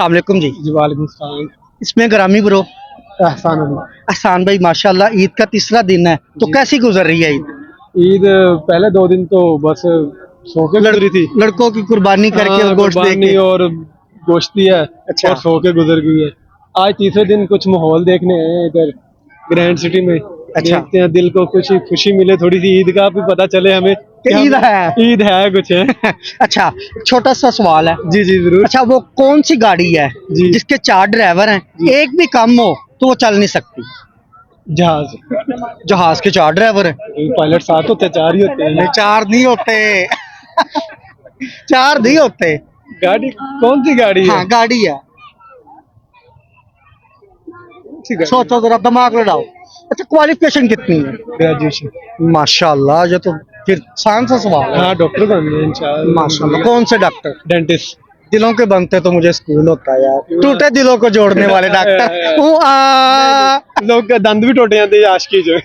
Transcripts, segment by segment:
अस्सलाम वालेकुम जी। जी वालेकुम सलाम। इसमें ग्रामी ब्रो। एहसान अली। एहसान भाई माशाल्लाह ईद का तीसरा दिन है तो जी। कैसी गुजर रही है ईद? ईद पहले 2 दिन तो बस सो के गुजरी थी। लड़कों की कुर्बानी करके और गोश्त दे कुर्बानी के। और गोश्ती है। अच्छा। और सो के गुजर गई है। आज तीसरे दिन कुछ माहौल देखने हैं इधर ग्रैंड सिटी में। अच्छा। देखते हैं दिल को खुशी खुशी मिले, थोड़ी सी ईद का भी पता चले हमें कि ईद है। ईद है कुछ है। अच्छा, छोटा सा सवाल है। जी जी जरूर। अच्छा, वो कौन सी गाड़ी है जी। जिसके 4 ड्राइवर हैं, जी। एक भी कम हो तो वो चल नहीं सकती? जहाज। जहाज के 4 ड्राइवर हैं। पायलट 7 होते हैं, 4 ही होते हैं। 4 नहीं होते। 4 नहीं होते। गाड़ी कौन सी गाड़ी है? हाँ गाड़ी है। सोचो जरा, दिमाग लड़ाओ। अच्छा, क्वालिफिकेशन कितनी है? ग्रेजुएशन। माशाल्लाह, ये तो फिर आसान सा सवाल है। हाँ डॉक्टर बन गए इंशाल्लाह। माशाल्लाह। कौन से डॉक्टर? डेंटिस्ट। दिलों के बनते तो मुझे स्कूल होता है यार, टूटे दिलों को जोड़ने वाले डॉक्टर। लोग दंद भी टुट जाते आशकी ਚ।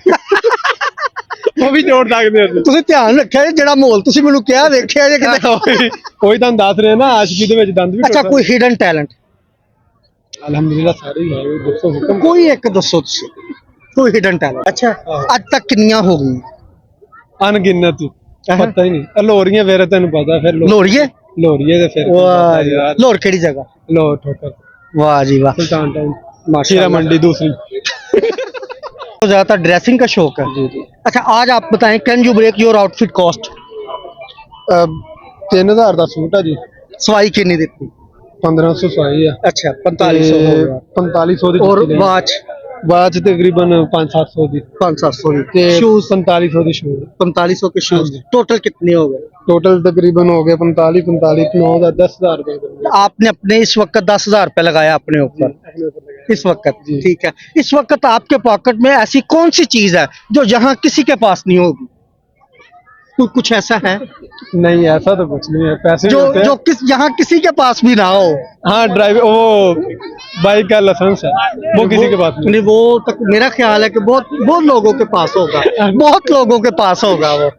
ਉਹ ਵੀ ਜੋੜ ਸਕਦੇ ਅਸੀਂ। ਤੁਸੀਂ ਧਿਆਨ ਰੱਖਿਆ ਜੀ, ਜਿਹੜਾ ਮਾਹੌਲ ਤੁਸੀਂ ਮੈਨੂੰ ਕਿਹਾ ਵੇਖਿਆ ਜੇ ਕਿਤੇ। ਉਹੀ ਤੁਹਾਨੂੰ ਦੱਸ ਰਹੇ ਨਾ, ਆਸ਼ਕੀ ਦੇ ਵਿੱਚ ਦੰਦ ਵੀ ਅੱਛਾ, ਕੋਈ ਹਿਡਨ ਟੈਲੈਂਟ? ਅਲਹਮਦੁਲਿਲਾ ਸਾਰੇ ਹੀ ਹੈ। ਦੱਸੋ ਹੁਕਮ। ਕੋਈ ਇੱਕ ਦੱਸੋ ਤੁਸੀਂ, ਕੋਈ ਹਿਡਨ ਟੈਲੈਂਟ। ਅੱਛਾ, ਅੱਜ ਤੱਕ ਕਿੰਨੀਆਂ ਹੋ ਗਈਆਂ? ਅਣਗਿਣਤ ਪਤਾ ਹੀ ਨਹੀਂ। ਲੋਰੀਆਂ ਫਿਰ ਤੈਨੂੰ ਪਤਾ, ਫਿਰ ਲੋਰੀਏ? ਲੋਰੀਏ ਤੇ ਫਿਰ ਵਾਹ ਜੀ, ਲਾਹੌਰ ਕਿਹੜੀ ਜਗ੍ਹਾ? ਲੋਰ ਠੋਕਰ वाह जी वाह। सुल्तान टाउन हीरा माशाल्लाह। मंडी दूसरी। तो ज्यादातर ड्रेसिंग का शौक है। जी जी। अच्छा, आज आप बताएं, can you break your outfit cost? 3000 ਦਾ ਸੂਟ ਆ ਜੀ। सवाई कितनी देती? 1500 ਸਵਾਈ ਆ। अच्छा, 4500 हो गया। 4500 ਦੀ और ਜੁੱਤੀ ਲਈ। वाच? ਬਾਅਦ ਚ ਤਕਰੀਬਨ 500-700 ਦੀ 500-700 ਤੇ शूज? 4500 ਦੀ ਸ਼ੂਜ਼। 4500 के शूज। हाँ जी। टोटल कितने हो गए? टोटल तकरीबन हो गए 45 9 का 10,000 रुपए। आपने अपने इस वक्त 10,000 रुपये लगाया अपने ऊपर इस वक्त? जी। ठीक है। इस वक्त आपके पॉकेट में ऐसी कौन सी चीज है जो यहाँ किसी के पास नहीं होगी? कुछ ऐसा है नहीं ऐसा तो कुछ नहीं है, पैसे जो होते हैं। जो यहाँ किसी के पास भी ना हो? हाँ ड्राइव वो बाइक का लाइसेंस है, वो किसी के पास नहीं। वो तक मेरा ख्याल है कि बहुत लोगों के पास होगा। बहुत लोगों के पास होगा वो।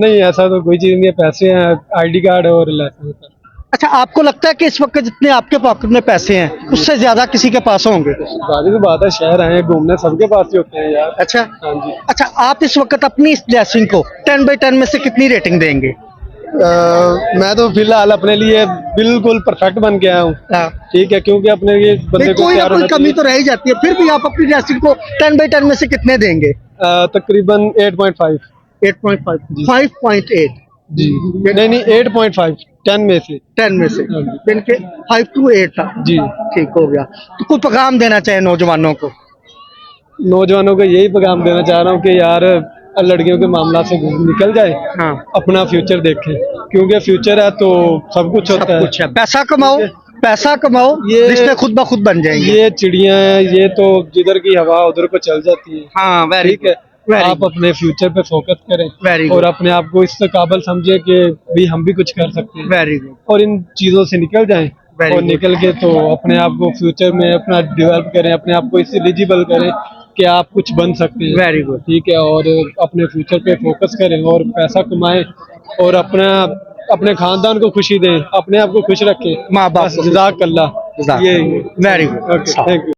नहीं ऐसा तो कोई चीज नहीं है, पैसे हैं, आईडी कार्ड और लाइसेंस। अच्छा, आपको लगता है कि इस वक्त जितने आपके पॉकेट में पैसे हैं उससे ज्यादा किसी के पास होंगे? सारी तो बात है, शहर आए घूमने, सबके पास ही होते हैं यार। अच्छा। हाँ जी। अच्छा, आप इस वक्त अपनी इस ड्रेसिंग को 10/10 में से कितनी रेटिंग देंगे? मैं तो फिलहाल अपने लिए बिल्कुल परफेक्ट बन के आया हूँ। ठीक है, क्योंकि अपने लिए बंदे को कोई ना प्यार कोई होना कमी चाहिए। तो रह ही जाती है, फिर भी आप अपनी ड्रेसिंग को 10/10 में से कितने देंगे? तकरीबन 8.5। 8.5? जी। 5.8? जी नहीं 8.5 10 में से। 10 में से हाँ जी। इनके 5 to 8 था। जी। ठीक हो गया। तो कोई पैगाम देना चाहे नौजवानों को? नौजवानों को यही पैगाम देना चाह रहा हूँ कि यार लड़कियों के मामला से निकल जाए। हाँ। अपना फ्यूचर देखें, क्योंकि फ्यूचर है तो सब कुछ होता है। कुछ है, पैसा कमाओ, पैसा कमाओ, ये रिश्ते खुद ब खुद बन जाएंगे। ये चिड़िया हैं, ये तो जिधर की हवा उधर को चल जाती है। हाँ, वेरी ठीक है, आप अपने फ्यूचर पे फोकस Very करें good. और अपने आप को इस काबिल समझे कि भी हम भी कुछ कर सकते हैं, वेरी गुड। और इन चीजों से निकल जाएं। Very और good. निकल के तो अपने आप को फ्यूचर में अपना डेवलप करें, अपने आप को इससे एलिजिबल करें कि आप कुछ बन सकते हैं। Very good. ठीक है, और अपने फ्यूचर पे फोकस करें और पैसा कमाएं और अपने खानदान को खुशी दें, अपने आप को खुश रखें। माँ बाप बस को खुश जज़ाकल्लाह। ये very good. Okay, thank you.